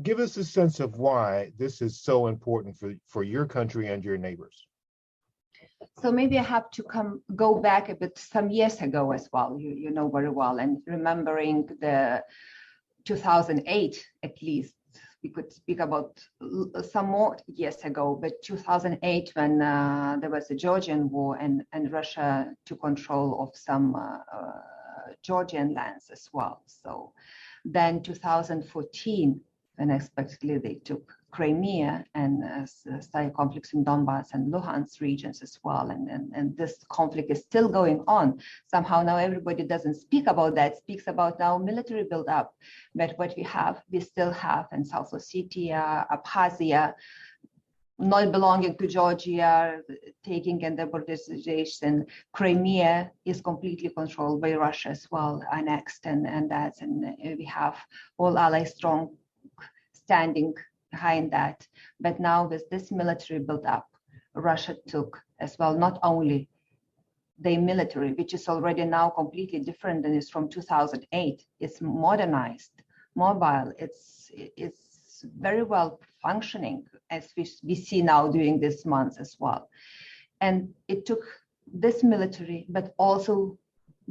Give us a sense of why this is so important for your country and your neighbors. So maybe I have to go back a bit some years ago as well, you know very well, and remembering the 2008 at least. We could speak about some more years ago, but 2008 when there was a Georgian war and Russia took control of some Georgian lands as well. So then 2014, unexpectedly they took Crimea and started conflicts in Donbass and Luhansk regions as well. And this conflict is still going on. Somehow now everybody doesn't speak about that, speaks about now military buildup. But what we still have in South Ossetia, Abkhazia, not belonging to Georgia, taking in the Bordization. Crimea is completely controlled by Russia as well, annexed, and we have all allies strong standing behind that. But now with this military build-up, Russia took as well not only the military, which is already now completely different than it's from 2008. It's modernized, mobile. It's very well functioning, as we see now during this month as well. And it took this military, but also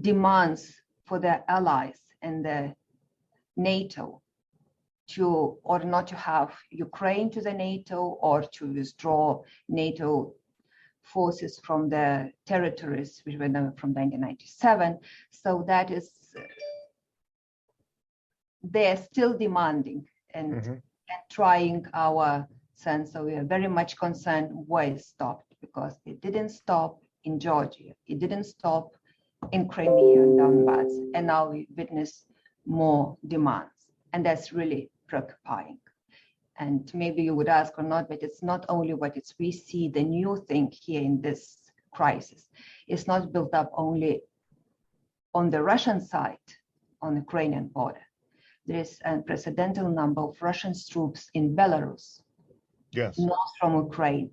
demands for their allies and the NATO to, or not to have Ukraine to the NATO, or to withdraw NATO forces from the territories which were from 1997. So that is, they're still demanding and trying our sense. So we are very much concerned why it stopped, because it didn't stop in Georgia, it didn't stop in Crimea and Donbass, and now we witness more demands, and that's really preoccupying. And maybe you would ask or not, but it's not only what it's, we see the new thing here in this crisis. It's not built up only on the Russian side, on the Ukrainian border. There is an unprecedented number of Russian troops in Belarus, yes, north from Ukraine,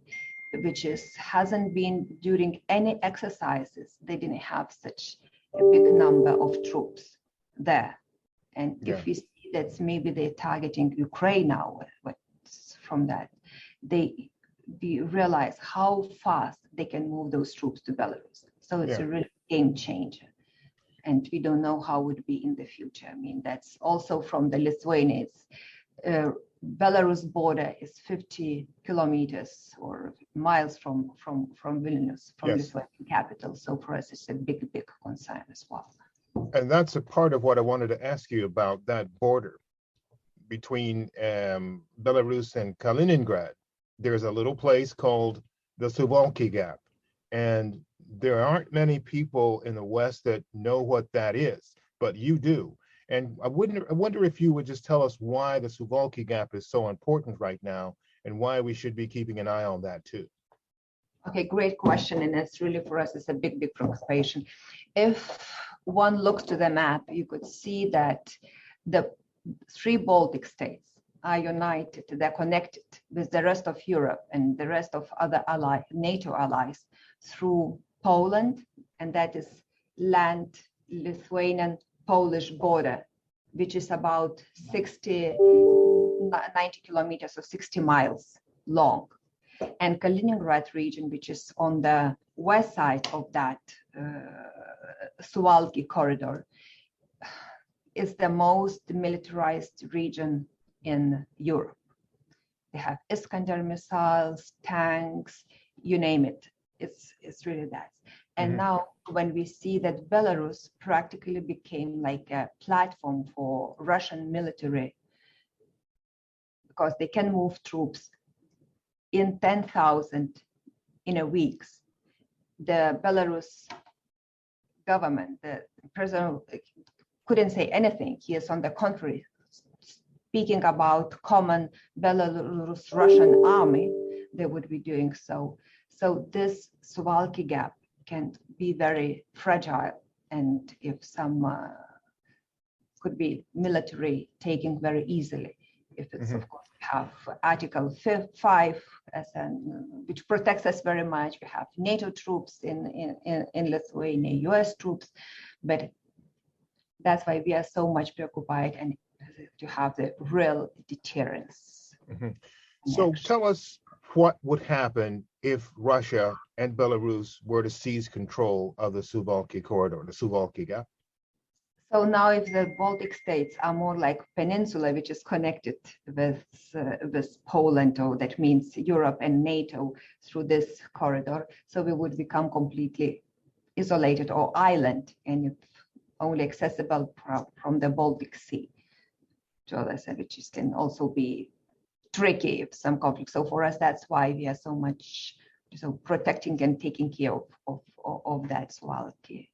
which hasn't been during any exercises. They didn't have such a big number of troops there. And if we see that maybe they're targeting Ukraine now, from that, we realize how fast they can move those troops to Belarus. So it's a real game changer. And we don't know how it would be in the future. I mean, that's also from the Lithuania. Belarus border is 50 kilometers or miles from Vilnius, from Lithuanian capital. So for us, it's a big concern as well. And that's a part of what I wanted to ask you about, that border between Belarus and Kaliningrad. There's a little place called the Suwalki Gap, and there aren't many people in the West that know what that is, but you do. And I wonder if you would just tell us why the Suwalki Gap is so important right now, and why we should be keeping an eye on that too. Okay, great question, and it's really, for us, it's a big preoccupation. If one looks to the map, you could see that the 3 Baltic states are united, they're connected with the rest of Europe and the rest of other NATO allies through Poland, and that is land Lithuanian-Polish border, which is about 90 kilometers or 60 miles long. And Kaliningrad region, which is on the west side of that Suwalki corridor, is the most militarized region in Europe. They have Iskander missiles, tanks, you name it. It's really that. And now when we see that Belarus practically became like a platform for Russian military, because they can move troops in 10,000 in a week. The Belarus government, the president couldn't say anything. He is on the contrary, speaking about common Belarus-Russian army, they would be doing so. So this Suwalki Gap can be very fragile, and if some could be military taking very easily, if it's of course we have Article 5 which protects us very much. We have NATO troops in Lithuania, US troops, but that's why we are so much preoccupied. And to have the real deterrence. Mhm. So tell us what would happen if Russia and Belarus were to seize control of the Suwalki corridor, the Suwalki Gap. So now if the Baltic states are more like peninsula, which is connected with Poland, or that means Europe and NATO through this corridor, so we would become completely isolated or island, and only accessible from the Baltic Sea. So which can also be tricky if some conflict. So for us, that's why we are so much protecting and taking care of that Suwalki